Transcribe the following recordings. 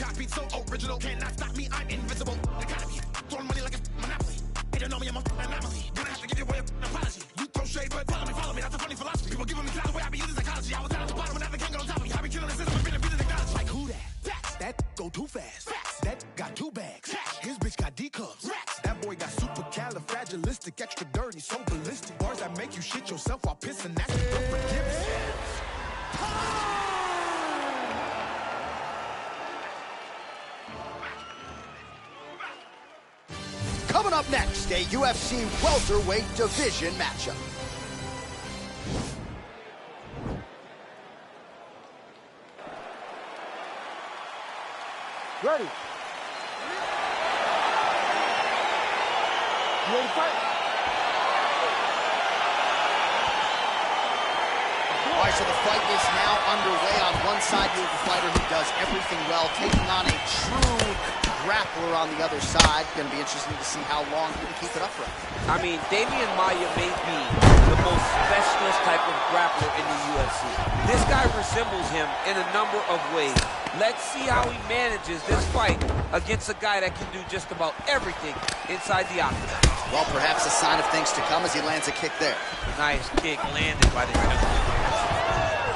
Copy so original, cannot stop me, I'm invisible. Economy, throwing money like a monopoly. They don't know me, I'm an anomaly. Gonna have to give you away an apology. You throw shade, but follow me, that's a funny philosophy. People giving me clout the way I be using psychology. I was down at the bottom and now they can't get on top of me. I be killing the system and beating technology. Like who that? That go too fast. That got 2 bags. His bitch got D cups. That boy got supercalifragilistic, extra dirty, so ballistic. Bars that make you shit yourself while pissing. That's the forgiveness. Coming up next, a UFC welterweight division matchup. Ready. You ready to fight? All right, so the fight is now underway. On one side, you have a fighter who does everything well, taking on a true grappler on the other side. Going to be interesting to see how long he can keep it upright. I mean, Damian Maia may be the most specialist type of grappler in the UFC. This guy resembles him in a number of ways. Let's see how he manages this fight against a guy that can do just about everything inside the octagon. Well, perhaps a sign of things to come as he lands a kick there. Nice kick landed by the gentleman.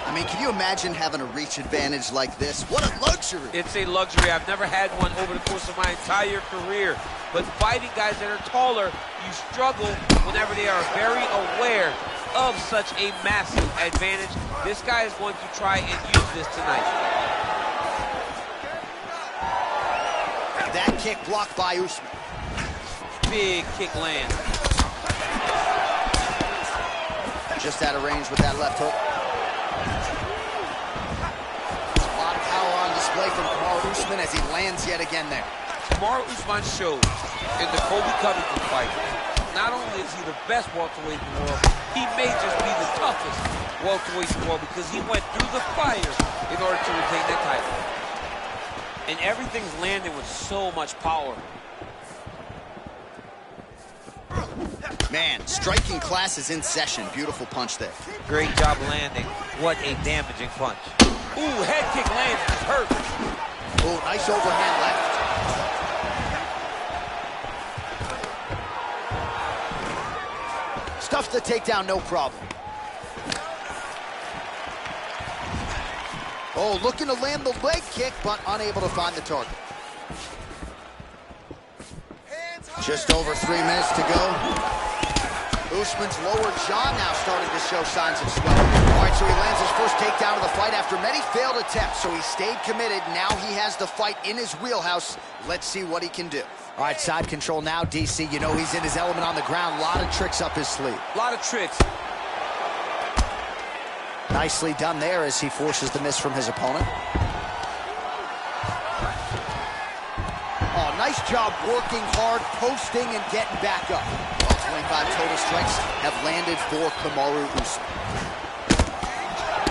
I mean, can you imagine having a reach advantage like this? What a luxury! It's a luxury. I've never had one over the course of my entire career. But fighting guys that are taller, you struggle whenever they are very aware of such a massive advantage. This guy is going to try and use this tonight. That kick blocked by Usman. Big kick land. Just out of range with that left hook. A lot of power on display from Kamaru Usman as he lands yet again there. Kamaru Usman showed in the Colby Covington fight, not only is he the best welterweight in the world, he may just be the toughest welterweight in the world because he went through the fire in order to retain that title. And everything's landing with so much power. Man, striking class is in session. Beautiful punch there. Great job landing. What a damaging punch. Ooh, head kick lands. It's hurt. Ooh, nice overhand left. Stuffs the takedown, no problem. Oh, looking to land the leg kick, but unable to find the target. Just over 3 minutes to go. Usman's lower jaw now starting to show signs of swelling. All right, so he lands his first takedown of the fight after many failed attempts, so he stayed committed. Now he has the fight in his wheelhouse. Let's see what he can do. All right, side control now, DC. You know he's in his element on the ground. A lot of tricks up his sleeve. A lot of tricks. Nicely done there as he forces the miss from his opponent. Oh, nice job working hard, posting, and getting back up. Well, 25 total strikes have landed for Kamaru Usman.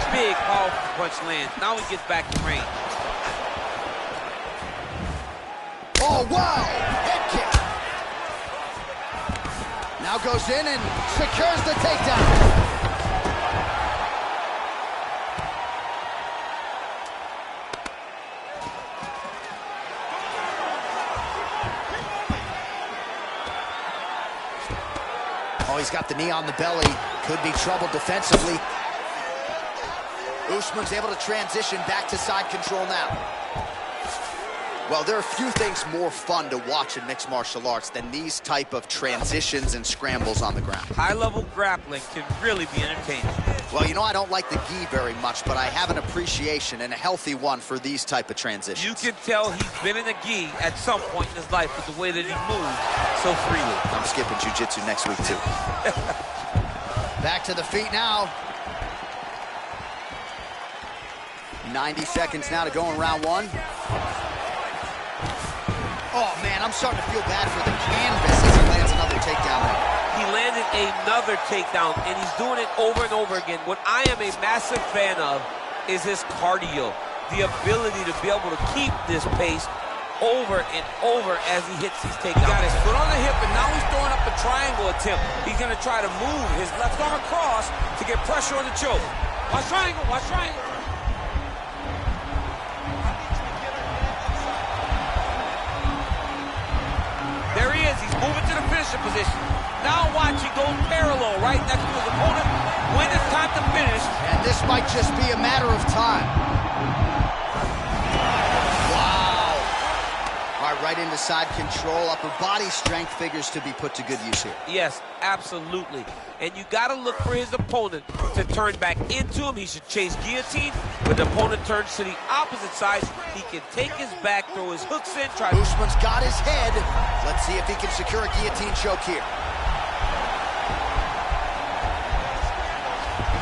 Big, powerful punch lands. Now he gets back in range. Oh, wow! Head kick. Now goes in and secures the takedown. Oh, he's got the knee on the belly. Could be trouble defensively. Usman's able to transition back to side control now. Well, there are few things more fun to watch in mixed martial arts than these type of transitions and scrambles on the ground. High-level grappling can really be entertaining. Well, you know, I don't like the gi very much, but I have an appreciation and a healthy one for these type of transitions. You can tell he's been in a gi at some point in his life with the way that he moves so freely. I'm skipping jiu-jitsu next week, too. Back to the feet now. 90 seconds now to go in round one. Oh, man, I'm starting to feel bad for the canvas as he lands another takedown there. He landed another takedown, and he's doing it over and over again. What I am a massive fan of is his cardio, the ability to be able to keep this pace over and over as he hits these takedowns. He got his foot on the hip, and now he's throwing up a triangle attempt. He's going to try to move his left arm across to get pressure on the choke. Watch triangle, watch triangle. submission position. Now watch, he goes parallel right next to his opponent when it's time to finish. And this might just be a matter of time. Wow. All right, right into side control. Upper body strength figures to be put to good use here. Yes, absolutely. And you got to look for his opponent to turn back into him. He should chase guillotine. When the opponent turns to the opposite side, he can take his back, throw his hooks in, try. Usman's got his head. Let's see if he can secure a guillotine choke here.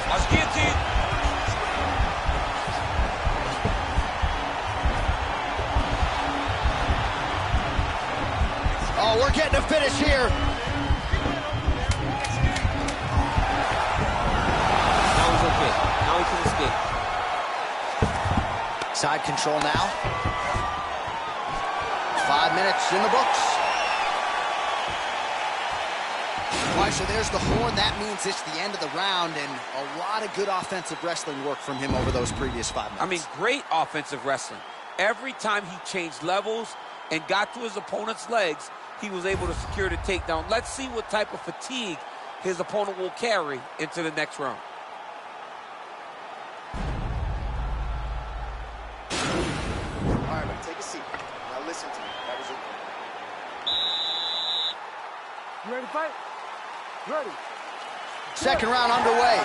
Watch guillotine. Oh, we're getting a finish here. Now he's okay. Now he can escape. Side control now. 5 minutes in the books. All right, so there's the horn. That means it's the end of the round, and a lot of good offensive wrestling work from him over those previous 5 minutes. I mean, great offensive wrestling. Every time he changed levels and got to his opponent's legs, he was able to secure the takedown. Let's see what type of fatigue his opponent will carry into the next round. All right, take a seat. Now listen to me. That was it. You ready to fight? Ready. Second round underway.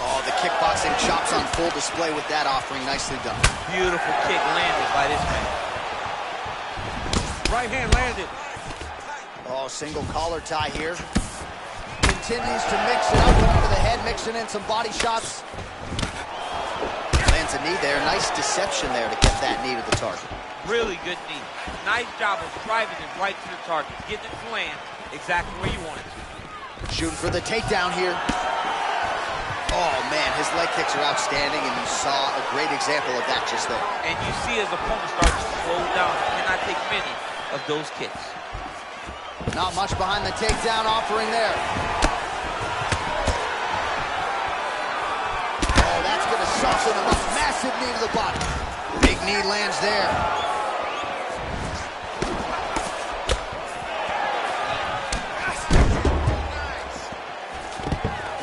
Oh, the kickboxing chops on full display with that offering. Nicely done. Beautiful kick landed by this man. Right hand landed. Oh, single collar tie here. Continues to mix it up, going to the head, mixing in some body shots. Lands a knee there. Nice deception there to get that knee to the target. Really good knee. Nice job of driving it right to the target. Getting it to land exactly where you want it to. Shooting for the takedown here. Oh, man, his leg kicks are outstanding, and you saw a great example of that just there. And you see his opponent start to slow down. He cannot take many of those kicks. Not much behind the takedown offering there. Oh, that's going to soften him up. Massive knee to the body. Big knee lands there.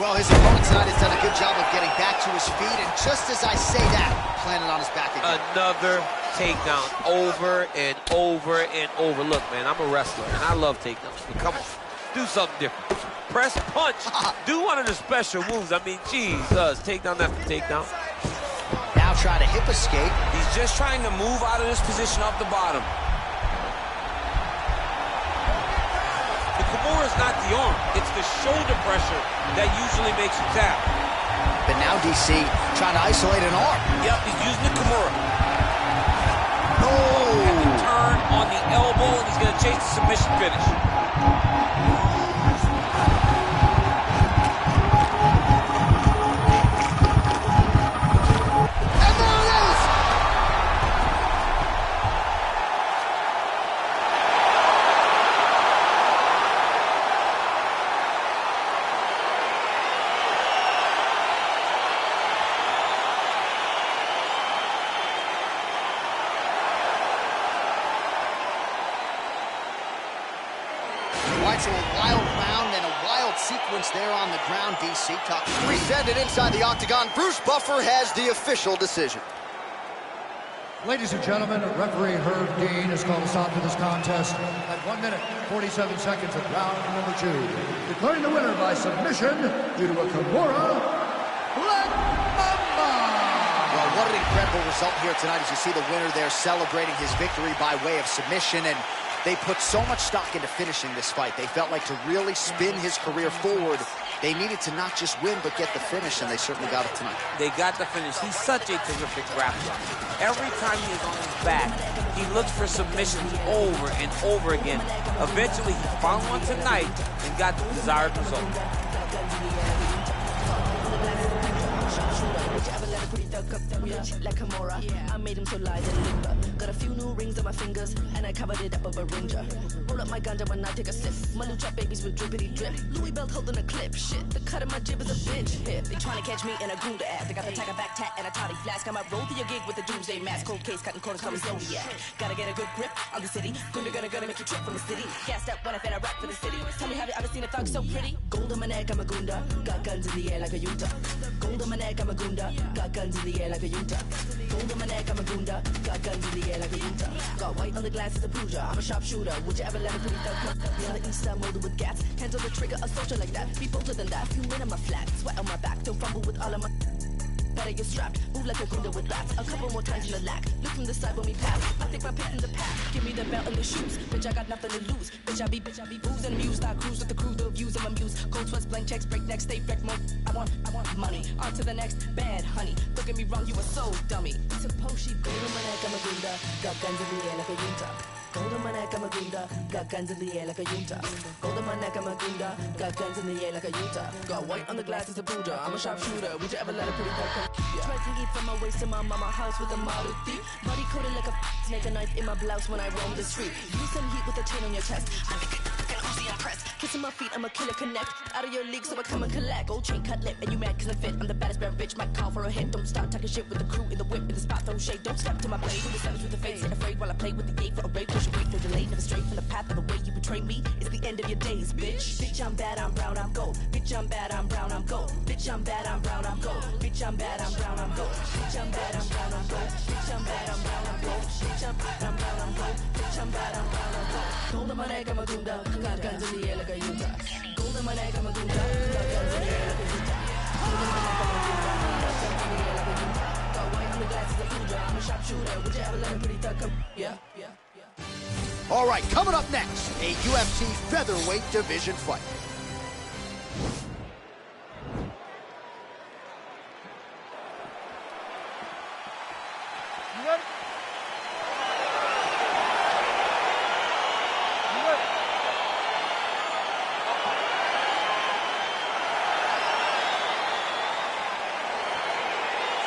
Well, his opponent tonight has done a good job of getting back to his feet, and just as I say that, planted on his back again. Another takedown over and over and over. Look, man, I'm a wrestler, and I love takedowns. But come on, do something different. Press punch. Do one of the special moves. I mean, Jesus, takedown after takedown. Now try to hip escape. He's just trying to move out of this position off the bottom. The Kimura is not the arm. It's the shoulder pressure that usually makes you tap. But now DC trying to isolate an arm. Yep, he's using the Kimura. Oh! And the turn on the elbow, and he's going to chase the submission finish. And there it is! So a wild round and a wild sequence there on the ground, DC. We send it inside the octagon. Bruce Buffer has the official decision. Ladies and gentlemen, referee Herb Dean has called a stop to this contest at 1 minute, 47 seconds of round number 2. Declaring the winner by submission due to a Kimura, Black Mamba! Well, what an incredible result here tonight as you see the winner there celebrating his victory by way of submission, and they put so much stock into finishing this fight. They felt like to really spin his career forward, they needed to not just win, but get the finish, and they certainly got it tonight. They got the finish. He's such a terrific grappler. Every time he is on his back, he looks for submissions over and over again. Eventually, he found one tonight and got the desired result. Like Kimura, I made him so light and limber. Got a few new rings on my fingers, and I covered it up with a ringer. Roll up my ganja when I take a sip. My new trap babies with drippity drip. Louis belt holding a clip. Shit, the cut of my jib is a bitch hip. They tryna catch me in a Gouda ass. They got the tiger back tat and a toddy flask. I might roll through your gig with a doomsday mask. Cold case, cutting corners, call me Zodiac. Gotta get a good grip on the city. Gonna make you trip from the city. Gassed up when I fed a rap for the city. Tell me, have you ever seen a thug so pretty? Gold on my neck, I'm a gunda. Got guns in the air like a Utah. Gold on my neck, I'm a gunda. Got guns in the air like a Utah. Gold on my neck, I'm a gunda. Got guns in the air like a Utah. Got white on the glass as a Pooja. I'm a sharpshooter. Would you ever let a pretty thug come? Me on the east side, molded with gats. Hands on the trigger, a soldier like that. Be bolder than that. Few men on my flat. Sweat on my back. Don't fumble with all of my. Better get strapped, move like a gunda with bats. A couple more times in the lack. Look from the side when we pass. I think my pick in the pack. Give me the belt and the shoes. Bitch, I got nothing to lose. Bitch, I be booze and amused. I cruise with the crew, the views of my muse. Cold sweats, blank checks, break neck, stay wrecked. I want money. On to the next bad honey. Don't get me wrong, you a so dummy. Suppose she gold on my neck, I'm a gunda. Got guns in the air like a Utah. Gold on my neck, I'm a gunda. Got guns in the air like a Utah. Gold on my neck, I'm a gunda. Got guns in the air like a Utah. Got white on the glass as a Pooja. I'm a sharpshooter. Would you ever let a pretty girl come? Yeah. Try to get from my waist to my mama house with a Model 3. Body coated like a snake, a knife in my blouse when I roam the street. Use some heat with a chain on your chest. I think Uzi impressed. Kissing my feet, I'm a killer connect. Out of your league, so I come and collect. Gold chain, cut lip, and you mad cause I fit. I'm the baddest bad bitch, might call for a hit. Don't start talking shit with the crew in the whip. In the spot, don't shake. Don't step to my blade. Who the savage with the face? Sit afraid while I play with the gate for a rape. Push away, feel delayed. Never straight from the path of the way you betray me. It's the end of your days, bitch. Bitch, I'm bad, I'm brown, I'm gold. Bitch, I'm bad, I'm brown, I'm gold. Bitch, I'm bad, I'm brown, I'm gold. Bitch, I'm bad, I'm brown, I'm gold. Bitch, I'm bad, I'm brown, I'm gold. Bitch, I'm bad, I'm brown, I'm gold. Bitch, I'm bad, I'm brown, I'm gold. Bitch, I'm bad, I'm brown, I'm gold. Gold on my neck, I'm a gunda. Got guns in the air like a Utah. Gold on my neck, I'm a gunda. Got guns in the air like a Utah. Gold on my neck, I'm a gunda. Got guns in the air like a Utah. Got white on the glasses of Pooja. I'm a sharpshooter. Would you ever let a pretty thug come? Yeah. All right, coming up next, a UFC featherweight division fight. You ready?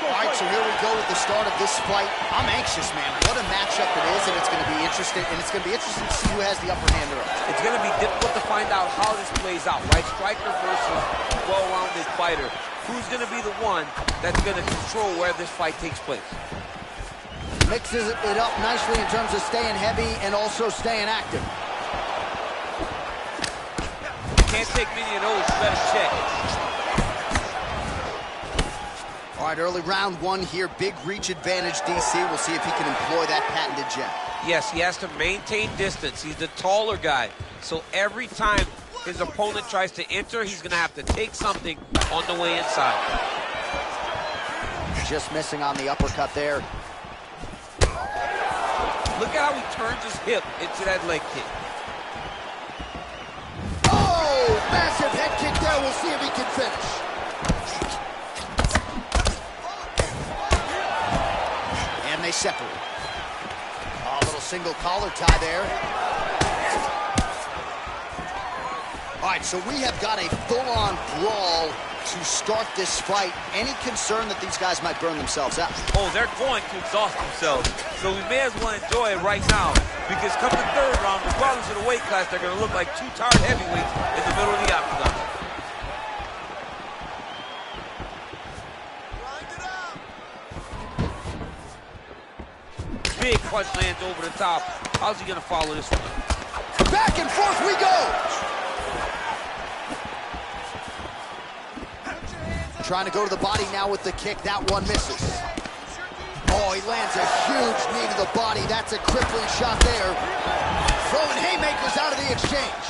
All right, so here we go with the start of this fight. I'm anxious, man. What a matchup it is, and it's going to be interesting. And it's going to be interesting to see who has the upper hand early. It's going to be difficult to find out how this plays out, right? Striker versus well-rounded fighter. Who's going to be the one that's going to control where this fight takes place? Mixes it up nicely in terms of staying heavy and also staying active. Can't take many of those. You better check. All right, early round one here. Big reach advantage, DC. We'll see if he can employ that patented jab. Yes, he has to maintain distance. He's the taller guy. So every time his opponent tries to enter, he's going to have to take something on the way inside. Just missing on the uppercut there. Look at how he turns his hip into that leg kick. Oh, massive head kick there. We'll see if he can finish. And they separate. Oh, a little single collar tie there. All right, so we have got a full-on brawl to start this fight. Any concern that these guys might burn themselves out? Oh, they're going to exhaust themselves. So we may as well enjoy it right now, because come the third round, regardless of the weight class, they're going to look like two tired heavyweights in the middle of the octagon. Big punch lands over the top. How's he going to follow this one? Back and forth we go. Trying to go to the body now with the kick. That one misses. Oh, he lands a huge knee to the body. That's a crippling shot there. Throwing haymakers out of the exchange.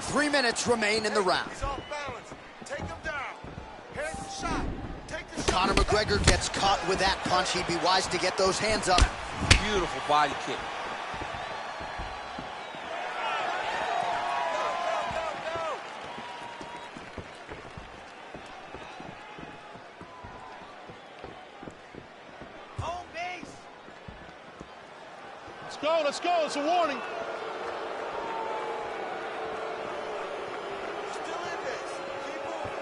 Three minutes remain in the round. He's off balance. Take him down. Here's the shot. Take the shot. Conor McGregor gets caught with that punch. He'd be wise to get those hands up. Beautiful body kick. Let's go. It's a warning. Still in this. Keep moving.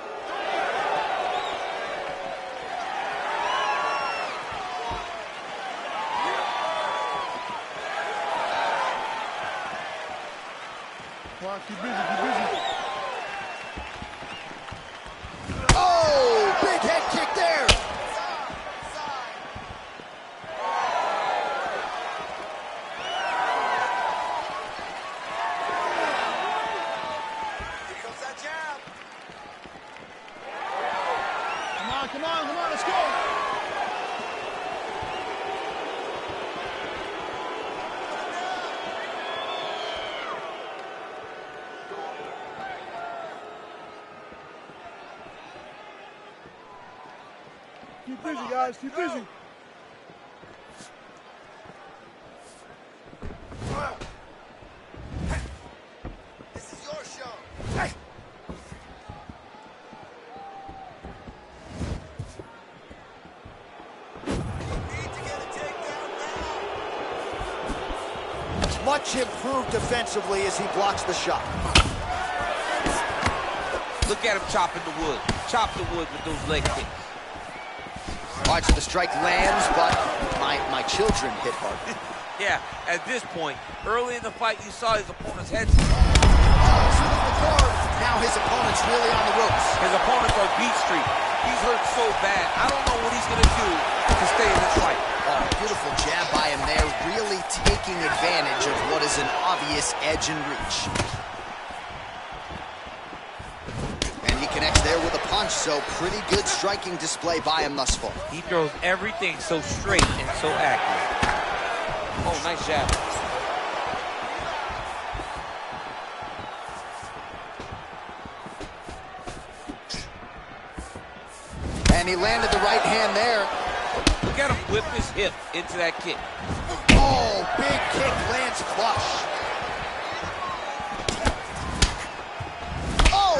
Keep busy, keep busy. Oh, big head kick there. Here comes that jab. Come on, let's go. Keep busy, guys, keep busy. This is your show. Need to get a takedown now. Much improved defensively as he blocks the shot. Look at him chopping the wood. Chop the wood with those leg kicks. All right, so the strike lands, but my children hit hard. Yeah, at this point, early in the fight, you saw his opponent's head. Now his opponent's really on the ropes. His opponent's on beat street. He's hurt so bad. I don't know what he's going to do to stay in this fight. Oh, beautiful jab by him there, really taking advantage of what is an obvious edge and reach. And he connects there with a punch, so pretty good striking display by him thus far. He throws everything so straight and so accurate. Oh, nice jab. And he landed the right hand there. Look at him whip his hip into that kick. Oh, big kick lands flush. Oh!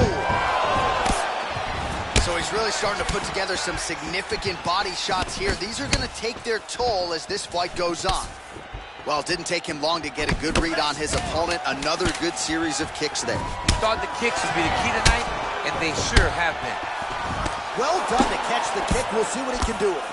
So he's really starting to put together some significant body shots here. These are going to take their toll as this fight goes on. Well, it didn't take him long to get a good read on his opponent. Another good series of kicks there. He thought the kicks would be the key tonight, and they sure have been. Well done to catch the kick. We'll see what he can do with it.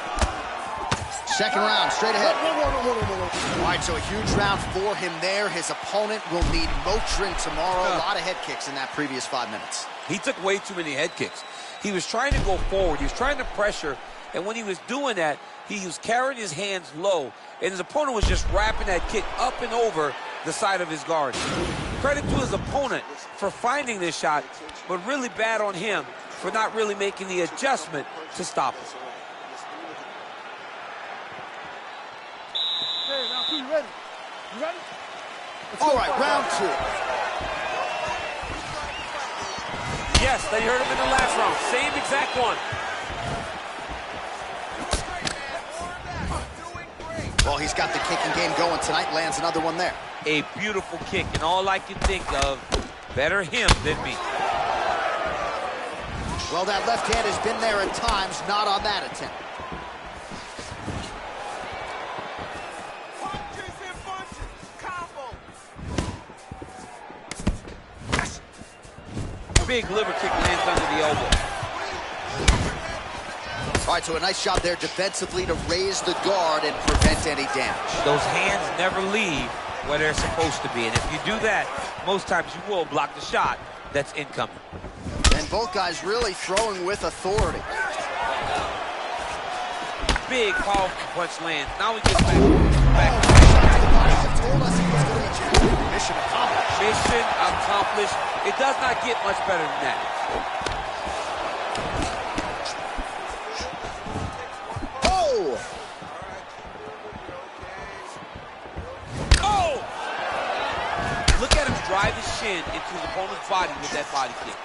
Second round, straight ahead. All right, so a huge round for him there. His opponent will need Motrin tomorrow. A lot of head kicks in that previous 5 minutes. He took way too many head kicks. He was trying to go forward. He was trying to pressure, and when he was doing that, he was carrying his hands low, and his opponent was just wrapping that kick up and over the side of his guard. Credit to his opponent for finding this shot, but really bad on him for not really making the adjustment to stop it. Hey, now, you ready? You ready? All right, round two. Yes, they heard him in the last round. Same exact one. Well, he's got the kicking game going tonight. Lands another one there. A beautiful kick, and all I can think of, better him than me. Well, that left hand has been there at times, not on that attempt. Punches and punches. Combo. Big liver kick lands under the elbow. All right, so a nice shot there defensively to raise the guard and prevent any damage. Those hands never leave where they're supposed to be, and if you do that, most times you will block the shot that's incoming. And both guys really throwing with authority. Big, powerful punch lands. Now we get back. Told us he was going to reach it. Mission accomplished. Mission accomplished. It does not get much better than that. Oh! Oh! Look at him drive his shin into his opponent's body with that body kick.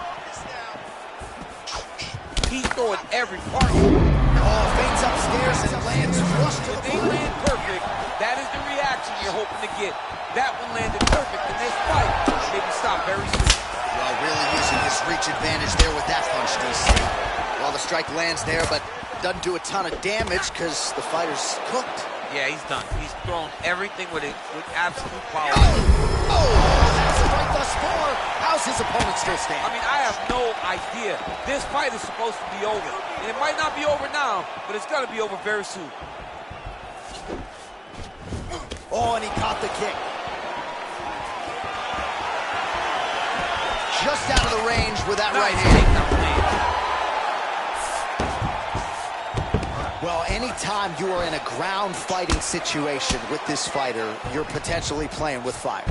He's throwing every part. Oh, fades upstairs and lands flush to If the they body. land perfect, that is the reaction you're hoping to get. That one landed perfect in this fight. Maybe stop very soon. Well, really using his reach advantage there with that punch, DC. Well, the strike lands there, but doesn't do a ton of damage because the fighter's cooked. Yeah, he's done. He's thrown everything with absolute power. Oh, that's the fight thus far. How's his opponent still I standing? mean, I have no idea. This fight is supposed to be over. And it might not be over now, but it's going to be over very soon. Oh, and he caught the kick. just out of the range with that right Nice hand. takedown land. Well, anytime you are in a ground fighting situation with this fighter, you're potentially playing with fire.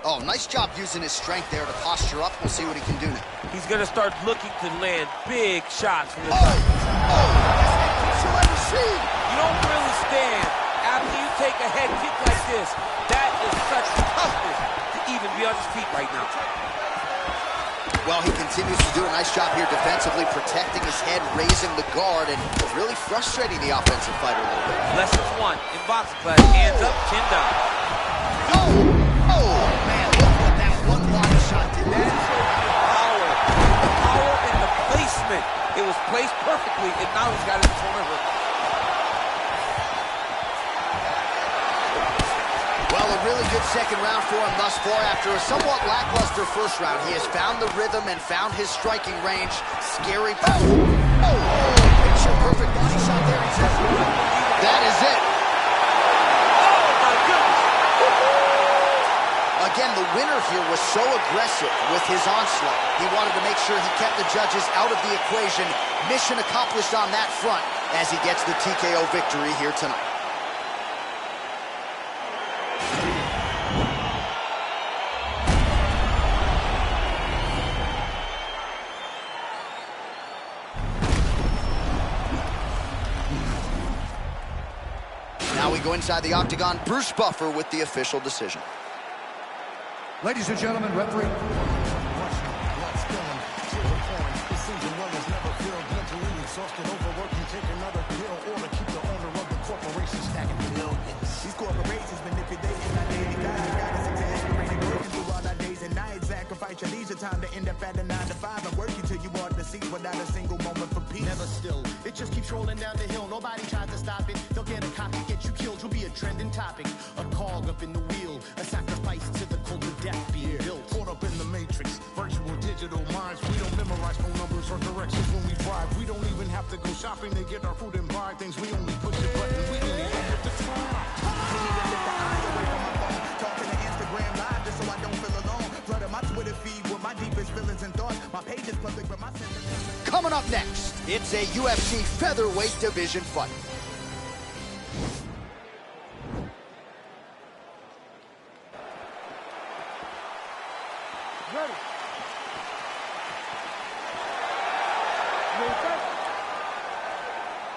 Oh, nice job using his strength there to posture up. We'll see what he can do now. He's going to start looking to land big shots from the Oh, that's you'll ever see. You don't really stand after you take a head kick like this. That is such toughness to even be on his feet right now. Well, he continues to do a nice job here defensively, protecting his head, raising the guard, and really frustrating the offensive fighter a little bit. Lessons one in boxing class. Hands up, chin down. Oh, man, look what that one body shot did. That is Power. The power and the placement. It was placed perfectly, and now he's got his corner hook. Well, a really good second round for him thus far. After a somewhat lackluster first round, he has found the rhythm and found his striking range. Scary. Picture perfect body shot there. He says, that is it. Oh, my goodness. Again, the winner here was so aggressive with his onslaught. He wanted to make sure he kept the judges out of the equation. Mission accomplished on that front as he gets the TKO victory here tonight. Now we go inside the octagon. Bruce Buffer with the official decision. Ladies and gentlemen, referee. These corporations manipulating our daily guide. Got us exasperated, working through all our days and nights. Sacrifice your leisure time to end up at a 9 to 5. I'm working till you want to see without a single moment for peace. Never still. It just keeps rolling down the hill. Nobody tries to stop it. They'll get a copy, get you killed. You'll be a trending topic. A cog up in the wheel. A sacrifice to the cult of death being built. Caught up in the matrix. Virtual digital minds. We don't memorize phone numbers or directions when we drive. We don't even have to go shopping to get our food and buy things. We only push a button. We ain't even with the time. Talking to Instagram live just so I don't feel alone. Flooding my Twitter feed with my deepest feelings and thoughts. My page is public, but my sentiments... Coming up next, it's a UFC featherweight division fight. Ready.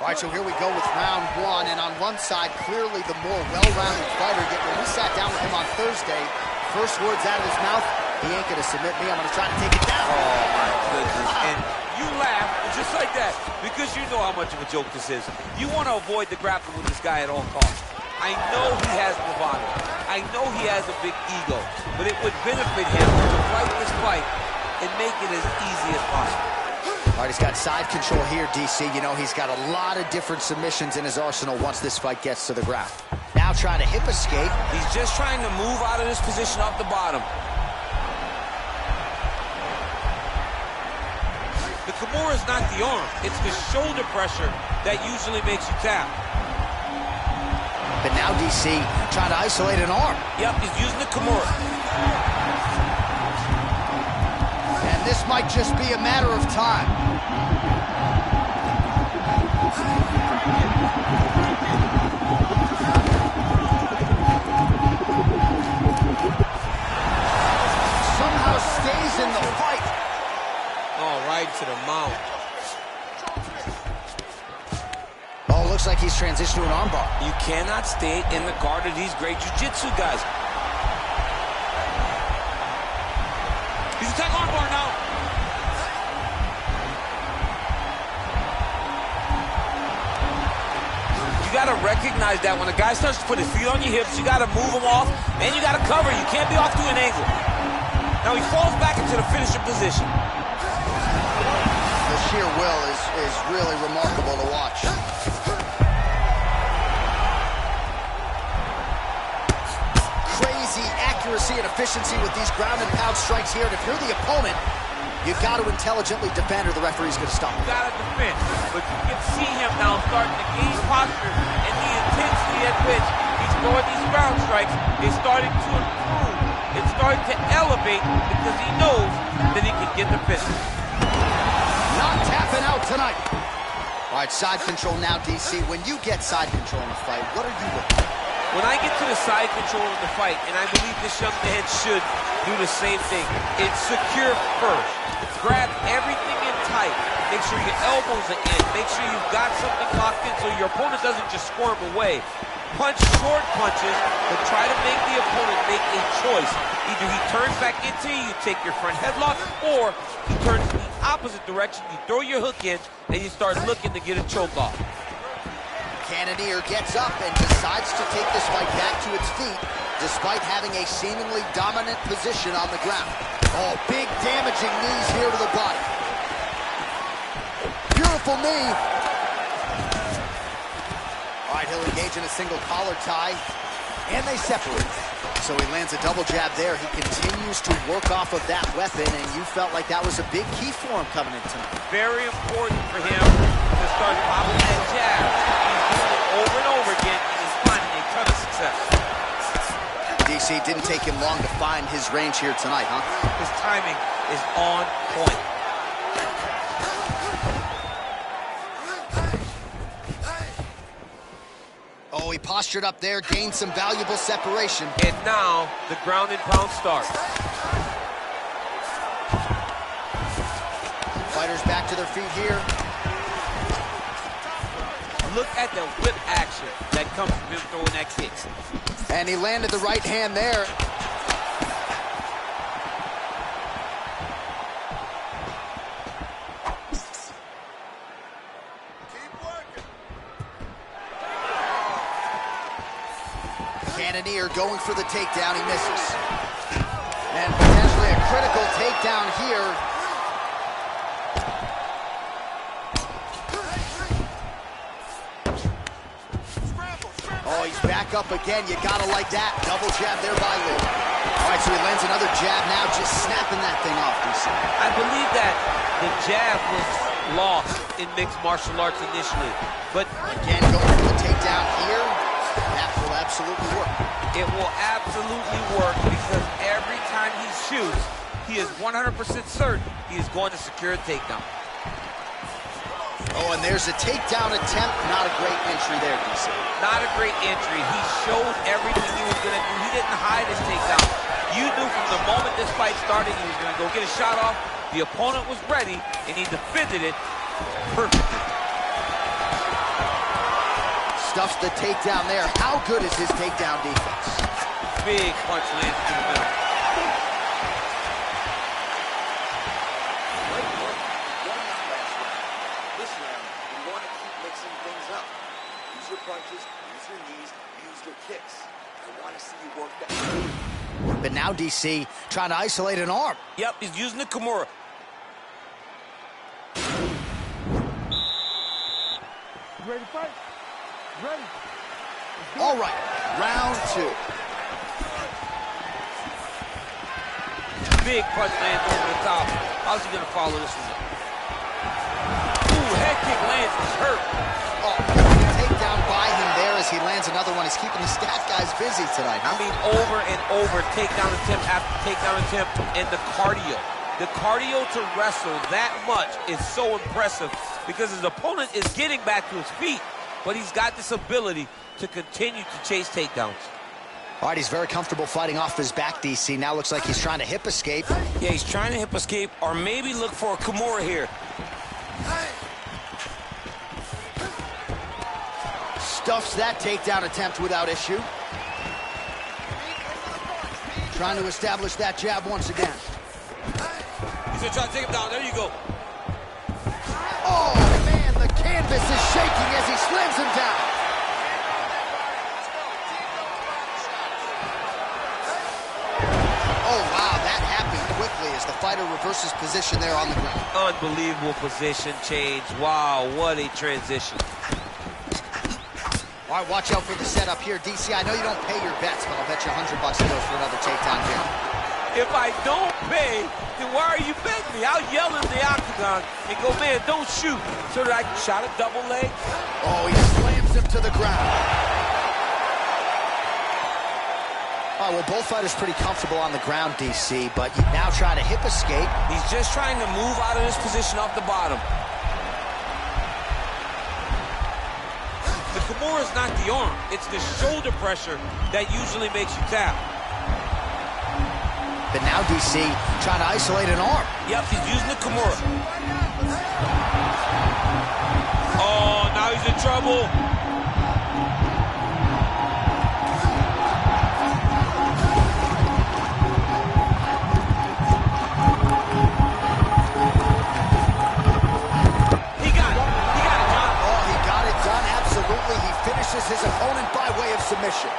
All right, so here we go with round one, and on one side, clearly the more well-rounded fighter. Yet when we sat down with him on Thursday, first words out of his mouth, he ain't gonna submit me, I'm gonna try to take it down. Oh, my goodness. And you laugh just like that because you know how much of a joke this is. You want to avoid the grappling with this guy at all costs. I know he has bravado. I know he has a big ego, but it would benefit him to fight this fight and make it as easy as possible. All right, he's got side control here, DC. You know, he's got a lot of different submissions in his arsenal once this fight gets to the ground. Now trying to hip escape. He's just trying to move out of this position off the bottom. The Kimura is not the arm. It's the shoulder pressure that usually makes you tap. But now DC trying to isolate an arm. Yep, he's using the Kimura. And this might just be a matter of time. Somehow stays in the fight. Oh, right to the mount. Oh, looks like he's transitioned to an armbar. You cannot stay in the guard of these great jiu-jitsu guys. He's attacking armbar now. You got to recognize that when a guy starts to put his feet on your hips, you got to move him off, and you got to cover. You can't be off to an angle. Now he falls back into the finisher position. The sheer will is really remarkable to watch. Crazy accuracy and efficiency with these ground and pound strikes here. And if you're the opponent, you've got to intelligently defend or the referee's going to stop. You got to defend, but you can see him now starting to gain posture and the intensity at which he's throwing these ground strikes is starting to improve. It's starting to elevate because he knows that he can get the finish. Not tapping out tonight. All right, side control now, DC. When you get side control in a fight, what are you looking at? When I get to the side control in the fight, and I believe this young man should do the same thing, it's secure first. Grab everything in tight. Make sure your elbows are in. Make sure you've got something locked in so your opponent doesn't just squirm away. Punch short punches, but try to make the opponent make a choice. Either he turns back into you, you take your front headlock, or he turns in the opposite direction, you throw your hook in, and you start looking to get a choke off. Cannoneer gets up and decides to take this fight back to its feet, despite having a seemingly dominant position on the ground. Oh, big damaging knees here to the body. Beautiful knee. All right, he'll engage in a single collar tie, and they separate. So he lands a double jab there. He continues to work off of that weapon, and you felt like that was a big key for him coming in tonight. Very important for him to start popping that jab. He's doing it over and over again, and he's finding a ton of success. DC, didn't take him long to find his range here tonight, huh? His timing is on point. Oh, he postured up there, gained some valuable separation. And now, the ground and pound starts. Fighters back to their feet here. Look at the whip action that comes from him throwing that kick. And he landed the right hand there. Cannoneer going for the takedown, he misses. And potentially a critical takedown here. Oh, he's back up again. You gotta like that. Double jab there by Lee. All right, so he lands another jab now, just snapping that thing off, DC. I believe that the jab was lost in mixed martial arts initially, but again, going for the takedown here. That will absolutely work. It will absolutely work because every time he shoots, he is 100% certain he is going to secure a takedown. Oh, and there's a takedown attempt. Not a great entry there, DC. Not a great entry. He showed everything he was going to do. He didn't hide his takedown. You knew from the moment this fight started he was going to go get a shot off. The opponent was ready, and he defended it perfectly. Stuffs the takedown there. How good is his takedown defense? Big punch lands to the middle. This round, you want to keep mixing things up. Use your punches, use your knees, use your kicks. I want to see you work that. But now DC trying to isolate an arm. Yep, he's using the Kimura. You ready to fight? Ready. All right, round two. Big punch lands over the top. How's he going to follow this one up? Ooh, head kick lands. He's hurt. Oh, takedown by him there as he lands another one. He's keeping the stat guys busy tonight, huh? I mean, over and over, takedown attempt after takedown attempt, and the cardio. The cardio to wrestle that much is so impressive because his opponent is getting back to his feet, but he's got this ability to continue to chase takedowns. All right, he's very comfortable fighting off his back, DC. Now looks like he's trying to hip escape. Yeah, he's trying to hip escape or maybe look for a Kimura here. Stuffs that takedown attempt without issue. Trying to establish that jab once again. He's gonna try to take him down. There you go. Oh, man, the canvas is shaking as he slams him down. Oh, wow, that happened quickly as the fighter reverses position there on the ground. Unbelievable position change. Wow, what a transition. All right, watch out for the setup here. DC, I know you don't pay your bets, but I'll bet you $100 he goes for another takedown here. If I don't pay, then why are you betting me? I'll yell in the octagon and go, man, don't shoot, so that I can shot a double leg. Oh, he slams him to the ground. All right, well, both fighters pretty comfortable on the ground, DC, but you now try to hip escape. He's just trying to move out of this position off the bottom. The Kimura is not the arm. It's the shoulder pressure that usually makes you tap. But now DC trying to isolate an arm. Yep, he's using the Kimura. Oh, now he's in trouble. He finishes his opponent by way of submission.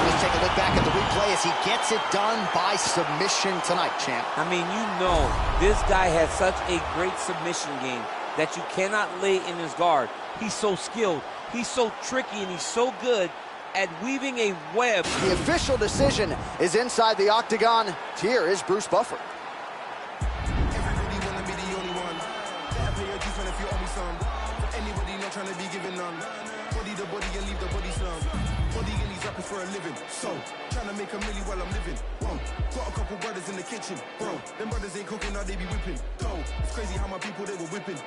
Let's take a look back at the replay as he gets it done by submission tonight, champ. I mean, you know, this guy has such a great submission game that you cannot lay in his guard. He's so skilled, he's so tricky, and he's so good at weaving a web. The official decision is inside the octagon. Here is Bruce Buffer. Everybody wanna be the only one. Better pay your dues when if you owe me some. For anybody not trying to be given none. Body the body and leave the body slum. Body in these rappers for a living. So, trying to make a milli while I'm living. Whoa, got a couple brothers in the kitchen. Bro, them brothers ain't cooking, now they be whipping. Go, it's crazy how my people they were whipping.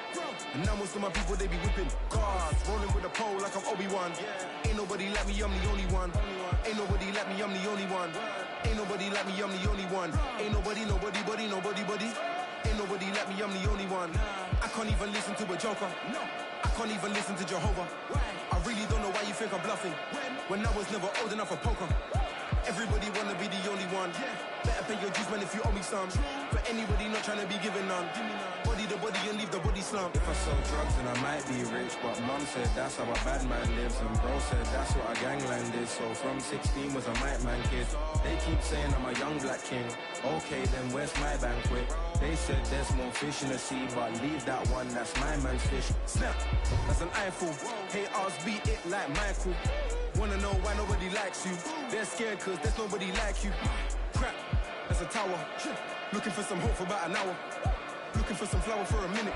And now most of my people they be whipping. Guards, rolling with a pole like I'm Obi-Wan. Ain't nobody like me, I'm the only one. Ain't nobody like me, I'm the only one. Ain't nobody like me, I'm the only one. Ain't nobody, buddy. Ain't nobody like me, I'm the only one. I can't even listen to a joker. I can't even listen to Jehovah. I really don't know why you think I'm bluffing. When I was never old enough for poker. Everybody wanna be the only one. Better pay your dues, man, if you owe me some. For anybody not trying to be given none. Body the body and leave the body slump. If I sell drugs, then I might be rich. But mom said that's how a bad man lives. And bro said that's what a gangland is. So from 16 was a might man kid. They keep saying I'm a young black king. Okay, then where's my banquet? They said there's more fish in the sea, but leave that one, that's my man's fish. Snap, that's an eyeful. Hey, ours beat it like Michael. Wanna know why nobody likes you? They're scared cause there's nobody like you. Crap, that's a tower. Looking for some hope for about an hour. Looking for some flour for a minute.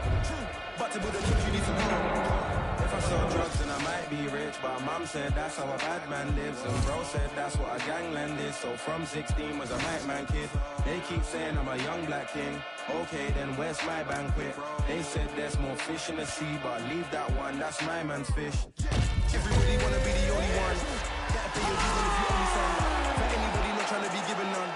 But to build a church you need some power. If I sell drugs then I might be rich. But mom said that's how a bad man lives. And bro said that's what a gangland is. So from 16 was a might man kid. They keep saying I'm a young black king. Okay, then where's my banquet? They said there's more fish in the sea, but leave that one, that's my man's fish. Everybody wanna be the only one. Better pay your dues when if you owe me some. For anybody not trying to be given none.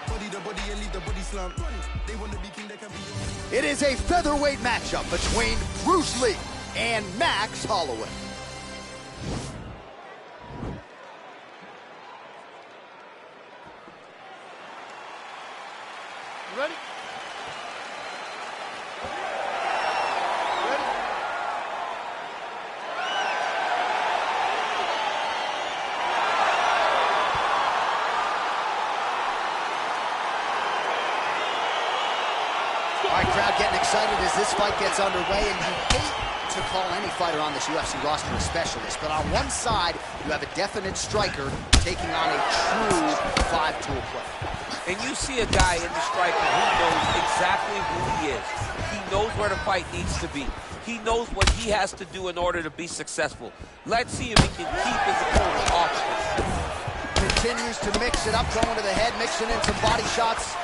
Body the body and leave the body slump. They wanna be king, they can be yours. It is a featherweight matchup between Bruce Lee and Max Holloway. You ready? All right, crowd getting excited as this fight gets underway, and you hate to call any fighter on this UFC roster a specialist, but on one side, you have a definite striker taking on a true five-tool player. And you see a guy in the striker who knows exactly who he is. He knows where the fight needs to be. He knows what he has to do in order to be successful. Let's see if he can keep his opponent off of this. Continues to mix it up, going to the head, mixing in some body shots.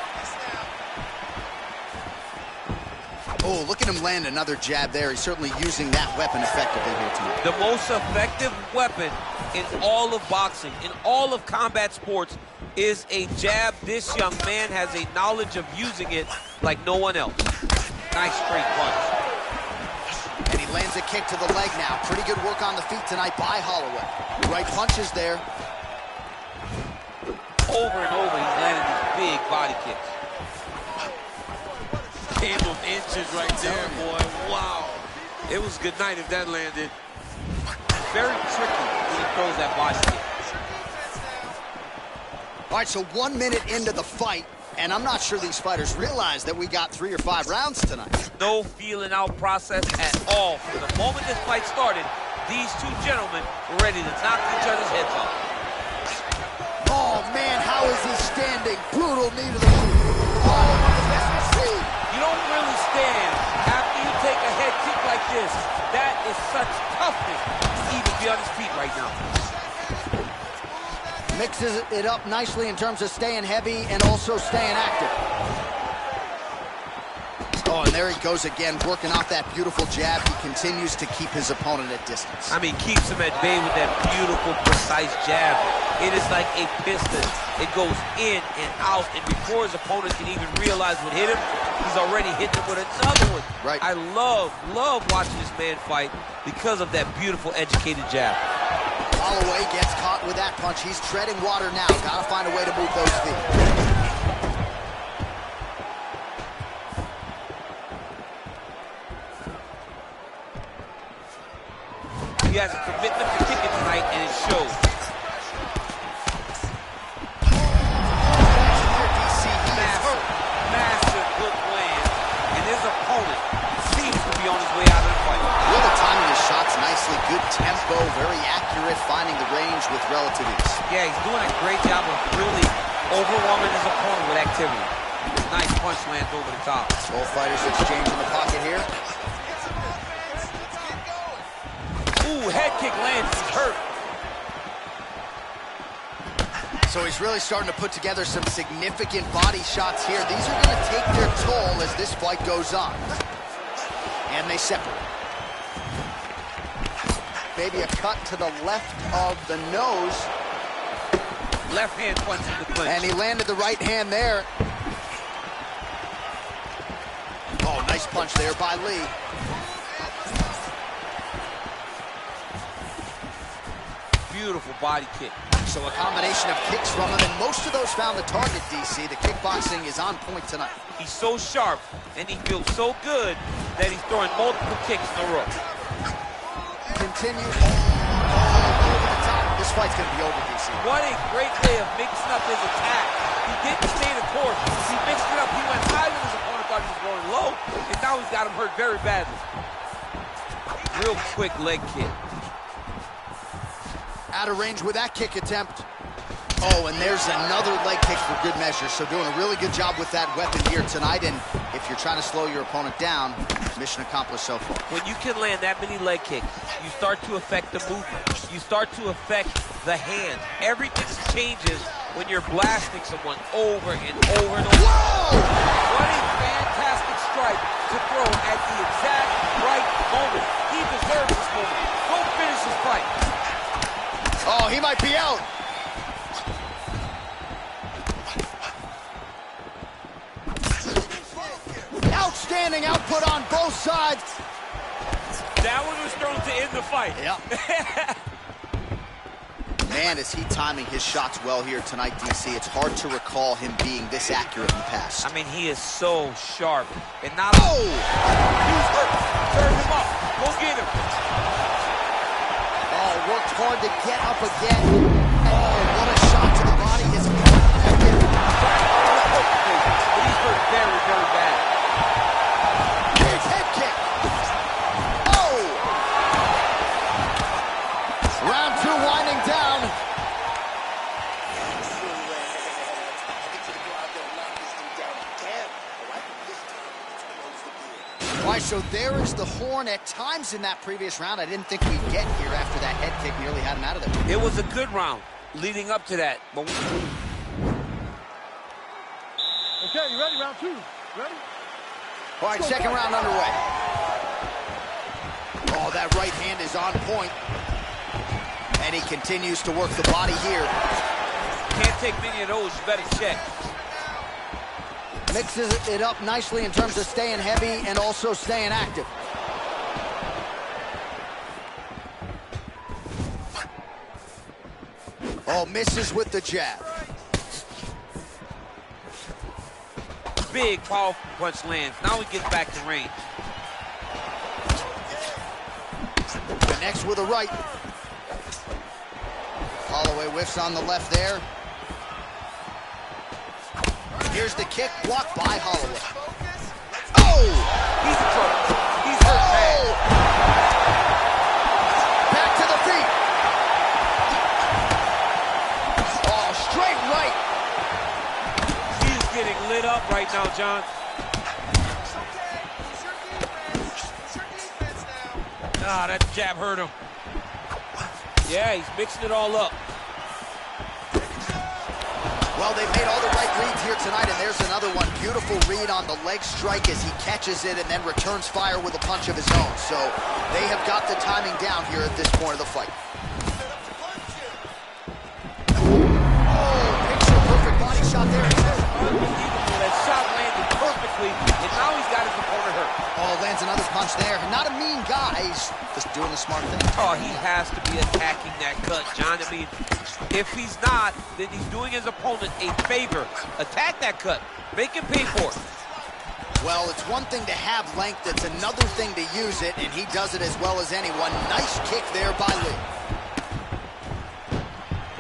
Oh, look at him land another jab there. He's certainly using that weapon effectively here tonight. The most effective weapon in all of boxing, in all of combat sports, is a jab. This young man has a knowledge of using it like no one else. Nice straight punch. And he lands a kick to the leg now. Pretty good work on the feet tonight by Holloway. Right punches there. Over and over, he's landing these big body kicks. Game of inches right there, boy. Wow. It was good night if that landed. Very tricky when he throws that body kick. All right, so 1 minute into the fight, and I'm not sure these fighters realize that we got 3 or 5 rounds tonight. No feeling out process at all. From the moment this fight started, these two gentlemen were ready to knock each other's heads off. Oh, Oh, man, how is he standing? Brutal knee to the booty. Oh, one of the best we've seen. You don't really stand after you take a head kick like this. That is such toughness to even be on his feet right now. Mixes it up nicely in terms of staying heavy and also staying active. Oh, and there he goes again, working off that beautiful jab. He continues to keep his opponent at distance. I mean, keeps him at bay with that beautiful, precise jab. It is like a piston. It goes in and out, and before his opponent can even realize what hit him, he's already hitting him with another one. Right. I love watching this man fight because of that beautiful, educated jab. Holloway gets caught with that punch. He's treading water now. Gotta find a way to move those feet. He has a commitment to kicking tonight, and it shows. Massive hook land, and his opponent seems to be on his way out of the fight. Really timing his shots nicely. Good tempo, very accurate, finding the range with relative ease. Yeah, he's doing a great job of really overwhelming his opponent with activity. Nice punch lands over the top. Both fighters exchange in the pocket here. Ooh, head kick lands, he's hurt. So he's really starting to put together some significant body shots here. These are going to take their toll as this fight goes on. And they separate. Maybe a cut to the left of the nose. Left hand punch in the clinch. And he landed the right hand there. Oh, nice punch there by Lee. Beautiful body kick. So a combination of kicks from him, and most of those found the target, DC. The kickboxing is on point tonight. He's so sharp, and he feels so good that he's throwing multiple kicks in a row. Continues over the top. This fight's going to be over, DC. What a great way of mixing up his attack. He didn't stay the course. He mixed it up. He went high when his opponent thought he was going low, and now he's got him hurt very badly. Real quick leg kick. Out of range with that kick attempt. Oh, and there's another leg kick for good measure. So doing a really good job with that weapon here tonight. And if you're trying to slow your opponent down, mission accomplished so far. When you can land that many leg kicks, you start to affect the movement. You start to affect the hand. Everything changes when you're blasting someone over and over and over. Whoa! What a fantastic strike to throw at the exact right moment. He deserves this moment. Go finish his fight. Oh, he might be out. Outstanding output on both sides. That one was thrown to end the fight. Yeah. Man, is he timing his shots well here tonight, DC. It's hard to recall him being this accurate in the past. I mean, he is so sharp. And not oh! He's hurt. Turn him up. Go get him. Oh, worked hard to get up again. Oh, what a shot to the body. His opponent. But he's hurt very, very bad. Big head kick. Oh! Round two winding down. All right, so there is the horn at times in that previous round. I didn't think we'd get here after that head kick nearly had him out of there. It was a good round leading up to that. But Okay, you ready? Round two. Ready? all right, second round underway. Oh, that right hand is on point. And he continues to work the body here. Can't take many of those. You better check. Mixes it up nicely in terms of staying heavy and also staying active. Oh, misses with the jab. Big, powerful punch lands. Now he gets back to range. Connects with a right. Holloway whiffs on the left there. Here's the kick, blocked by Holloway. Oh! He's in trouble. He's hurt bad. Back to the feet. Oh, straight right job right now, John. Ah, that jab hurt him. Yeah, he's mixing it all up. Well, they've made all the right reads here tonight, and there's another one. Beautiful read on the leg strike as he catches it and then returns fire with a punch of his own. So they have got the timing down here at this point of the fight. Oh, picture-perfect body shot there. Unbelievable. That shot landed perfectly, and now he's got his opponent hurt. Oh, lands another punch there. Not a mean guy. He's just doing the smart thing. Oh, he has to be attacking that cut, John. I mean, if he's not, then he's doing his opponent a favor. Attack that cut. Make him pay for it. Well, it's one thing to have length. It's another thing to use it, and he does it as well as anyone. Nice kick there by Lee.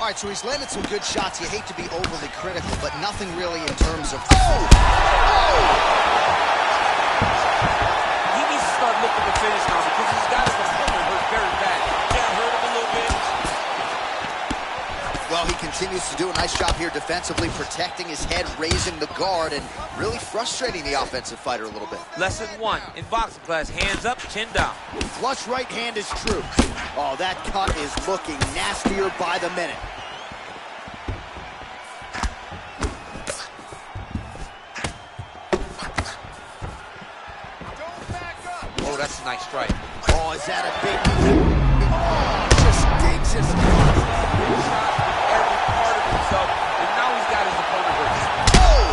All right, so he's landed some good shots. You hate to be overly critical, but nothing really in terms of... Oh! He needs to start looking to finish now because he's got his opponent hurt very bad. Jab hurt him a little bit. Well, he continues to do a nice job here defensively, protecting his head, raising the guard, and really frustrating the offensive fighter a little bit. Lesson 1 in boxing class, hands up, chin down. Flush right hand is true. Oh, that cut is looking nastier by the minute. Oh, that's a nice strike. Oh, is that a big... Oh, just digs in the front. Shot every part of himself, and now he's got his opponent hurt. Oh!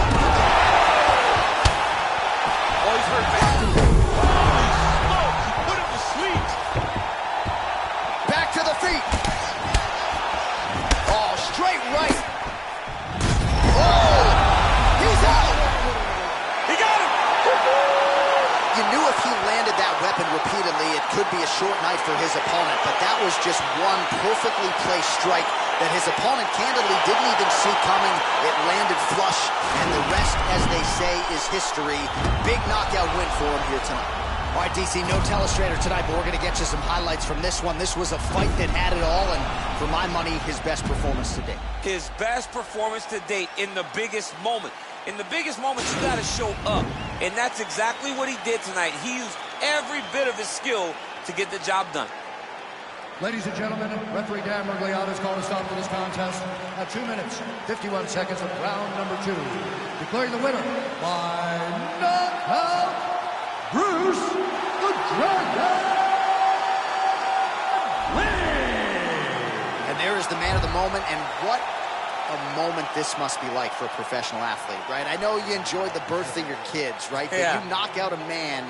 Oh, he's hurt back. Put him to sleep. Back to the feet. Oh, straight right. Oh! He's out! He got him! You knew if he landed that weapon repeatedly, it could be a short night for his opponent, but that was just one perfectly placed strike that his opponent candidly didn't even see coming. It landed flush, and the rest, as they say, is history. Big knockout win for him here tonight. All right, DC, no telestrator tonight, but we're going to get you some highlights from this one. This was a fight that had it all, and for my money, his best performance to date. His best performance to date in the biggest moment. In the biggest moments, you got to show up, and that's exactly what he did tonight. He used every bit of his skill to get the job done. Ladies and gentlemen, referee Dan Mergliata has called a stop to this contest at 2 minutes, 51 seconds of round number 2. Declaring the winner by knockout, Bruce the Dragon Lee! And there is the man of the moment, and what a moment this must be like for a professional athlete, right? I know you enjoyed the birth of your kids, right? But you knock out a man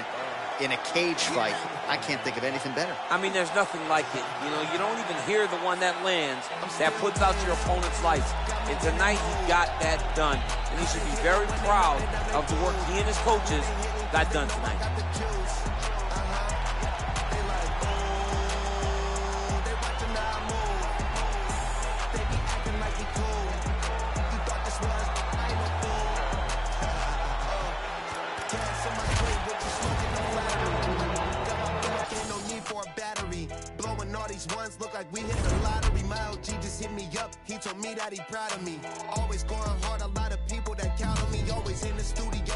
in a cage fight. I can't think of anything better. I mean, there's nothing like it. You know, you don't even hear the one that lands that puts out your opponent's lights. And tonight, he got that done. And he should be very proud of the work he and his coaches got done tonight. Ones look like we hit the lottery. My OG just hit me up. He told me that he proud of me. Always going hard. A lot of people that count on me. Always in the studio.